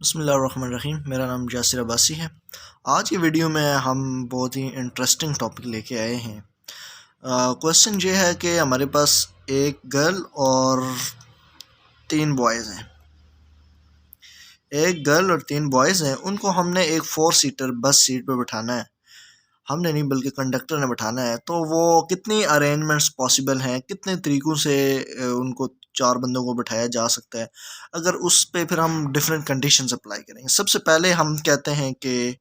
बिस्मिल्लाहिर्रहमानिर्रहीम। मेरा नाम जासिर अब्बासी है। आज की वीडियो में हम बहुत ही इंटरेस्टिंग टॉपिक लेके आए हैं। क्वेश्चन ये है कि हमारे पास एक गर्ल और 3 बॉयज़ हैं। एक गर्ल और 3 बॉयज़ हैं, उनको हमने एक 4 सीटर बस सीट पे बिठाना है। हमने नहीं बल्कि कंडक्टर ने बिठाना है। तो वो कितनी अरेंजमेंट्स पॉसिबल हैं, कितने तरीक़ों से उनको 4 बंदों को बिठाया जा सकता है। अगर उस पे फिर हम डिफरेंट कंडीशंस अप्लाई करेंगे। सबसे पहले हम कहते हैं कि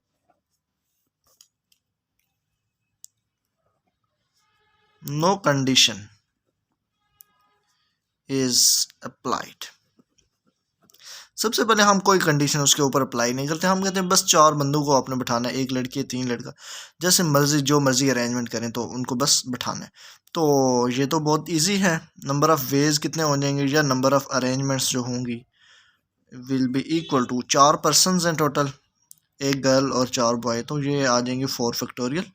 नो कंडीशन इज अप्लाइड। सबसे पहले हम कोई कंडीशन उसके ऊपर अप्लाई नहीं करते। हम कहते हैं बस 4 बंदों को आपने बिठाना है, एक लड़की है 3 लड़का, जैसे मर्जी जो मर्जी अरेंजमेंट करें तो उनको बस बिठाना है। तो ये तो बहुत इजी है। नंबर ऑफ़ वेज कितने हो जाएंगे या नंबर ऑफ़ अरेंजमेंट्स जो होंगी will be equal to 4 persons हैं टोटल, एक गर्ल और 4 बॉय, तो ये आ जाएंगे 4 फैक्टोरियल।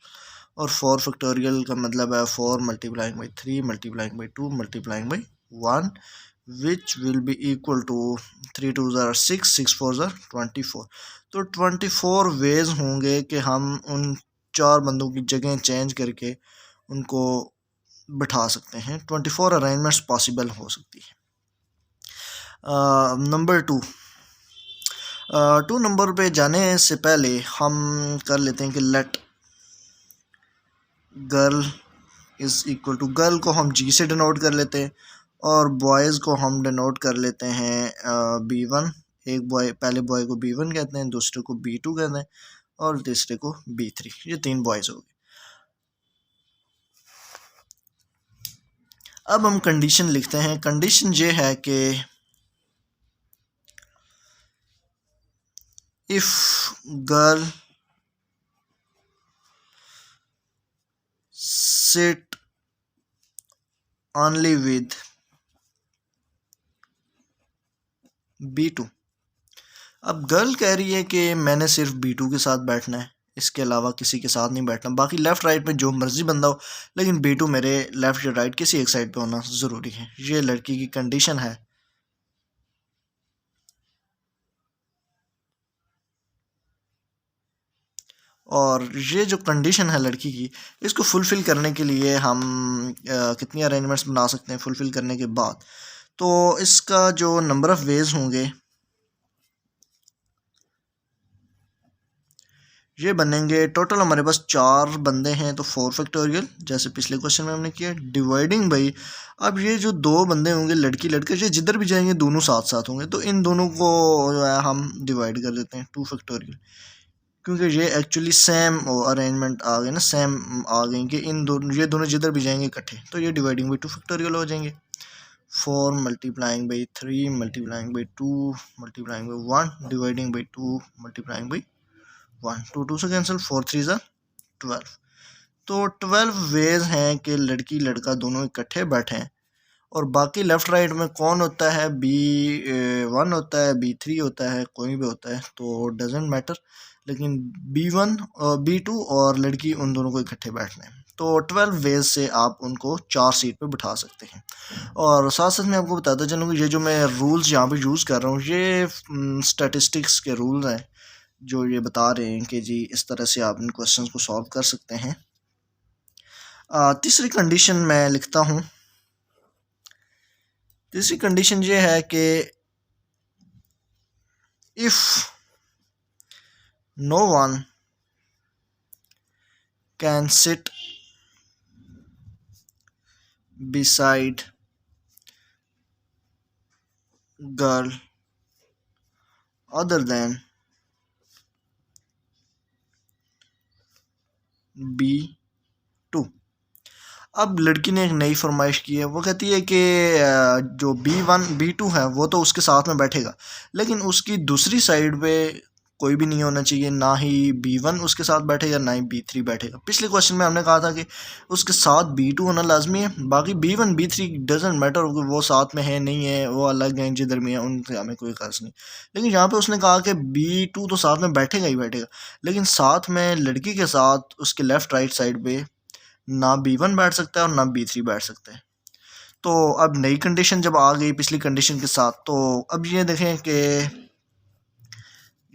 और 4 फैक्टोरियल का मतलब है 4 multiplying by 3 multiplying by 2 multiplying by 1 which will be equal to 3 2 ज़ार 6 6 4 ज़ार 24। तो 24 वेज होंगे कि हम उन 4 बंदों की जगह चेंज करके उनको बिठा सकते हैं। 24 अरेंजमेंट्स पॉसिबल हो सकती है। नंबर 2 नंबर पे जाने से पहले हम कर लेते हैं कि let girl is equal to, girl को हम जी से डिनोट कर लेते हैं और बॉयज़ को हम डिनोट कर लेते हैं B1। एक बॉय, पहले बॉय को B1 कहते हैं, दूसरे को B2 कहते हैं और तीसरे को B3। ये 3 बॉयज़ हो गए। अब हम कंडीशन लिखते हैं। कंडीशन ये है कि if girl sit only with B2। अब गर्ल कह रही है कि मैंने सिर्फ B2 के साथ बैठना है, इसके अलावा किसी के साथ नहीं बैठना। बाकी लेफ़्ट राइट में जो मर्जी बंदा हो, लेकिन B2 मेरे लेफ़्ट या राइट किसी एक साइड पे होना ज़रूरी है। ये लड़की की कंडीशन है। और ये जो कंडीशन है लड़की की, इसको फुलफ़िल करने के लिए हम कितनी अरेंजमेंट्स बना सकते हैं फुलफ़िल करने के बाद। तो इसका जो नंबर ऑफ़ वेज होंगे ये बनेंगे, टोटल हमारे पास 4 बंदे हैं तो 4 फैक्टोरियल, जैसे पिछले क्वेश्चन में हमने किया, डिवाइडिंग बाई। अब ये जो 2 बंदे होंगे लड़की लड़का, ये जिधर भी जाएंगे दोनों साथ साथ होंगे, तो इन दोनों को जो है हम डिवाइड कर देते हैं 2 फैक्टोरियल, क्योंकि ये एक्चुअली सेम अरेंजमेंट आ गए ना, सेम आ गई कि इन दोनों, ये दोनों जिधर भी जाएंगे इकट्ठे, तो ये डिवाइडिंग बाई 2 फैक्टोरियल हो जाएंगे। 4 multiplying by 3 multiplying by 2 multiplying by 1 dividing by 2 multiplying by 1। 2 2 से कैंसिल, 4 3 ज़ा 12। तो 12 वेज हैं कि लड़की लड़का दोनों इकट्ठे बैठे हैं। और बाकी लेफ़्ट राइट में कौन होता है, B1 होता है, B3 होता है, कोई भी होता है, तो डजेंट मैटर, लेकिन B1 और B2 और लड़की उन दोनों को इकट्ठे बैठना है। तो 12 वेज से आप उनको 4 सीट पे बिठा सकते हैं। और साथ साथ मैं आपको बताता चलूँ कि ये जो मैं रूल्स यहाँ पे यूज़ कर रहा हूँ, ये स्टैटिस्टिक्स के रूल्स हैं जो ये बता रहे हैं कि जी इस तरह से आप इन क्वेश्चंस को सॉल्व कर सकते हैं। तीसरी कंडीशन मैं लिखता हूँ। तीसरी कंडीशन ये है कि if no one can sit beside girl other than B2। अब लड़की ने एक नई फरमाइश की है। वो कहती है कि जो B1 B2 है वो तो उसके साथ में बैठेगा, लेकिन उसकी दूसरी साइड पे कोई भी नहीं होना चाहिए। ना ही B1 उसके साथ बैठेगा, ना ही B3 बैठेगा। पिछले क्वेश्चन में हमने कहा था कि उसके साथ B2 होना लाजमी है, बाकी B1 B3 डजेंट मैटर वो साथ में है नहीं है, वो अलग हैं जिधर में है, उनसे हमें कोई ख़ास नहीं। लेकिन यहाँ पे उसने कहा कि B2 तो साथ में बैठेगा ही बैठेगा, लेकिन साथ में लड़की के साथ उसके लेफ़्ट राइट साइड पे ना B1 बैठ सकता है और ना B3 बैठ सकता है। तो अब नई कंडीशन जब आ गई पिछली कंडीशन के साथ, तो अब ये देखें कि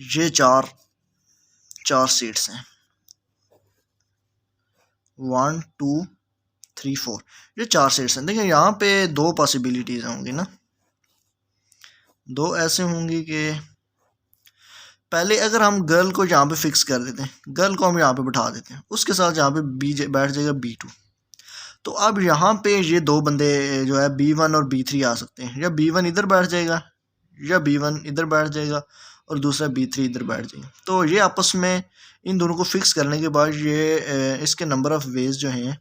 ये चार सीट्स हैं, 1 2 3 4, ये 4 सीट्स हैं। देखिए यहाँ पे दो पॉसिबिलिटीज़ होंगी ना, दो ऐसे होंगी कि पहले अगर हम गर्ल को यहाँ पे फिक्स कर देते हैं, गर्ल को हम यहाँ पे बिठा देते हैं, उसके साथ यहाँ पे बैठ जाएगा B2। तो अब यहाँ पे ये दो बंदे जो है B1 और B3 आ सकते हैं, या B1 इधर बैठ जाएगा या B1 इधर बैठ जाएगा और दूसरा B3 इधर बैठ जाएगा। तो ये आपस में इन दोनों को फिक्स करने के बाद ये इसके नंबर ऑफ़ वेज जो हैं,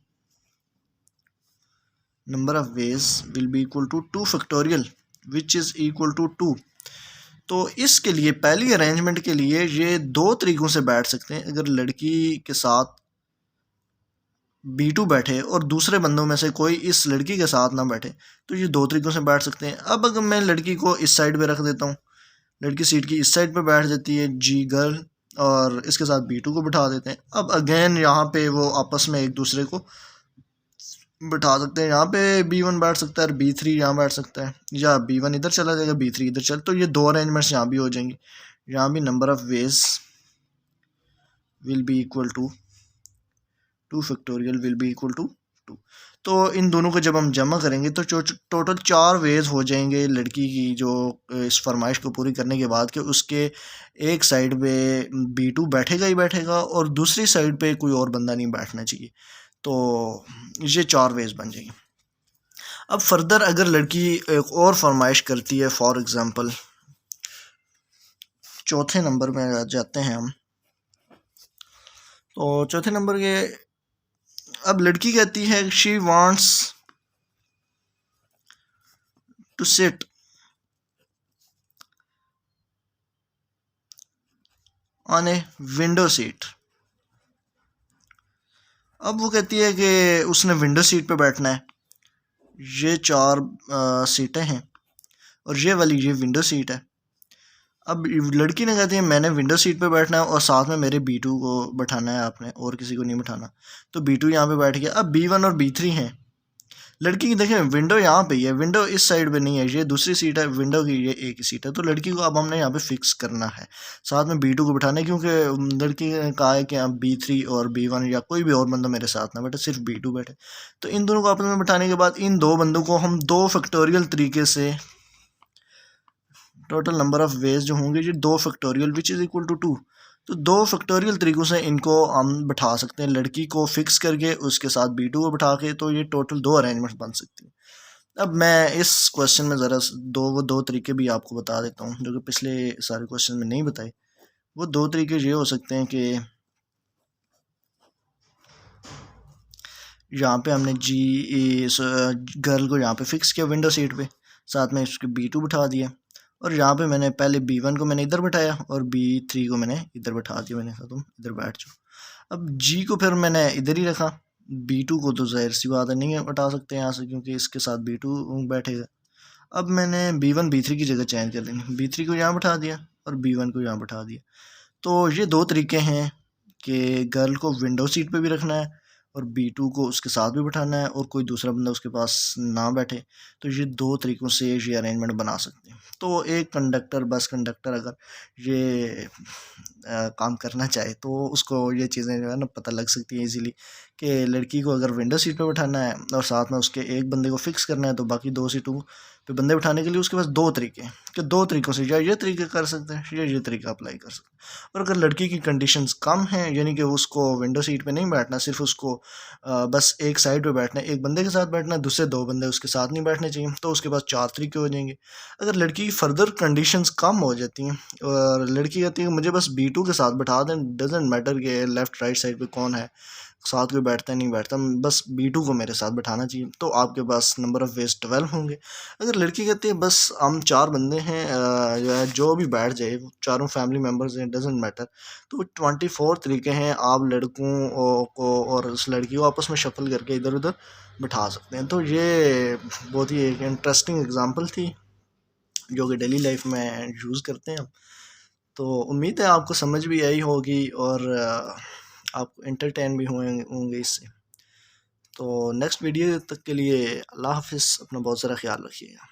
number of ways will be equal to 2 factorial which is equal to 2। तो इसके लिए पहली अरेंजमेंट के लिए ये दो तरीक़ों से बैठ सकते हैं। अगर लड़की के साथ B2 बैठे और दूसरे बंदों में से कोई इस लड़की के साथ ना बैठे, तो ये दो तरीक़ों से बैठ सकते हैं। अब अगर मैं लड़की को इस साइड पे रख देता हूँ, लड़की सीट की इस साइड पे बैठ जाती है जी गर्ल, और इसके साथ B2 को बिठा देते हैं। अब अगेन यहाँ पे वो आपस में एक दूसरे को बिठा सकते हैं, यहाँ पे B1 बैठ सकता है और B3 यहाँ बैठ सकता है, या B1 इधर चला जाएगा B3 इधर चल, तो ये दो अरेंजमेंट्स यहाँ भी हो जाएंगी। यहाँ भी number of ways will be equal to 2 factorial will be equal to 2। तो इन दोनों को जब हम जमा करेंगे तो टोटल 4 वेज हो जाएंगे लड़की की, जो इस फरमाइश को पूरी करने के बाद कि उसके एक साइड पे B2 बैठेगा ही बैठेगा और दूसरी साइड पे कोई और बंदा नहीं बैठना चाहिए। तो ये 4 वेज बन जाएंगे। अब फर्दर अगर लड़की एक और फरमाइश करती है, फॉर एग्ज़ाम्पल चौथे नंबर में जाते हैं हम, तो चौथे नंबर के अब लड़की कहती है she wants to sit on a window seat. अब वो कहती है कि उसने विंडो सीट पे बैठना है। ये 4 सीटें हैं और ये वाली ये विंडो सीट है। अब लड़की ने कहती है मैंने विंडो सीट पे बैठना है और साथ में मेरे B2 को बैठाना है आपने, और किसी को नहीं बैठाना। तो B2 यहाँ पे बैठ गया। अब B1 और B3 हैं। लड़की की देखें विंडो यहाँ पे ही है, विंडो इस साइड पे नहीं है, ये दूसरी सीट है, विंडो की ये एक ही सीट है। तो लड़की को अब हमने यहाँ पे फिक्स करना है, साथ में B2 को बैठाना है, क्योंकि लड़की ने कहा है कि आप B3 और B1 या कोई भी और बंदा मेरे साथ ना बैठे, सिर्फ B2 बैठे। तो इन दोनों को आपस में बैठाने के बाद इन दो बंदों को हम 2 फैक्टोरियल तरीके से, टोटल नंबर ऑफ़ वेज जो होंगे ये 2 factorial which is equal to 2, तो 2 फैक्टोरियल तरीक़ों से इनको हम बैठा सकते हैं, लड़की को फिक्स करके उसके साथ B2 को बैठा के। तो ये टोटल 2 अरेंजमेंट्स बन सकती हैं। अब मैं इस क्वेश्चन में ज़रा दो तरीके भी आपको बता देता हूँ, जो कि पिछले सारे क्वेश्चन में नहीं बताए। वो 2 तरीके ये हो सकते हैं कि यहाँ पे हमने गर्ल को यहाँ पे फिक्स किया विंडो सीट पे, साथ में उसके B2 बिठा दिया, और यहाँ पे मैंने पहले B1 को मैंने इधर बैठाया और B3 को मैंने इधर बैठा दिया। मैंने कहा तुम इधर बैठ जाओ। अब G को फिर मैंने इधर ही रखा, B2 को तो ज़ाहिर सी बात है नहीं हटा सकते यहाँ से, क्योंकि इसके साथ B2 बैठेगा। अब मैंने B1 B3 की जगह चेंज कर लेनी, B3 को यहाँ बैठा दिया और B1 को यहाँ बैठा दिया। तो ये 2 तरीके हैं कि गर्ल को विंडो सीट पे भी रखना है और B2 को उसके साथ भी बैठाना है और कोई दूसरा बंदा उसके पास ना बैठे। तो ये 2 तरीक़ों से ये अरेंजमेंट बना सकते हैं। तो एक कंडक्टर, बस कंडक्टर अगर ये काम करना चाहे तो उसको ये चीज़ें जो है ना पता लग सकती हैं ईज़िली, कि लड़की को अगर विंडो सीट पे बैठाना है और साथ में उसके एक बंदे को फिक्स करना है, तो बाकी 2 सीटों पे बंदे बैठाने के लिए उसके पास 2 तरीके हैं, कि 2 तरीक़ों से या ये तरीके कर सकते हैं या ये तरीका अप्लाई कर सकते हैं। और अगर लड़की की कंडीशंस कम हैं, यानी कि उसको विंडो सीट पे नहीं बैठना, सिर्फ उसको बस एक साइड पे बैठना है, एक बंदे के साथ बैठना है, दूसरे 2 बंदे उसके साथ नहीं बैठने चाहिए, तो उसके पास 4 तरीके हो जाएंगे। अगर लड़की की फर्दर कंडीशंस कम हो जाती हैं और लड़की कहती है मुझे बस B2 के साथ बैठा दें, डजेंट मैटर कि लेफ़्ट राइट साइड पे कौन है, साथ कोई बैठता है नहीं बैठता, बस B2 को मेरे साथ बैठाना चाहिए, तो आपके पास नंबर ऑफ़ वेज 12 होंगे। अगर लड़की कहती है बस हम 4 बंदे हैं, जो भी बैठ जाए, चारों फैमिली मेम्बर्स हैं, डजेंट मैटर, तो 24 तरीके हैं, आप लड़कों को और उस लड़की को आपस में शफल करके इधर उधर बैठा सकते हैं। तो ये बहुत ही एक इंटरेस्टिंग एग्जांपल थी जो कि डेली लाइफ में यूज़ करते हैं हम। तो उम्मीद है आपको समझ भी आई होगी और आप एंटरटेन भी होंगे इससे। तो नेक्स्ट वीडियो तक के लिए अल्लाह हाफ़िज़, अपना बहुत सारा ख्याल रखिएगा।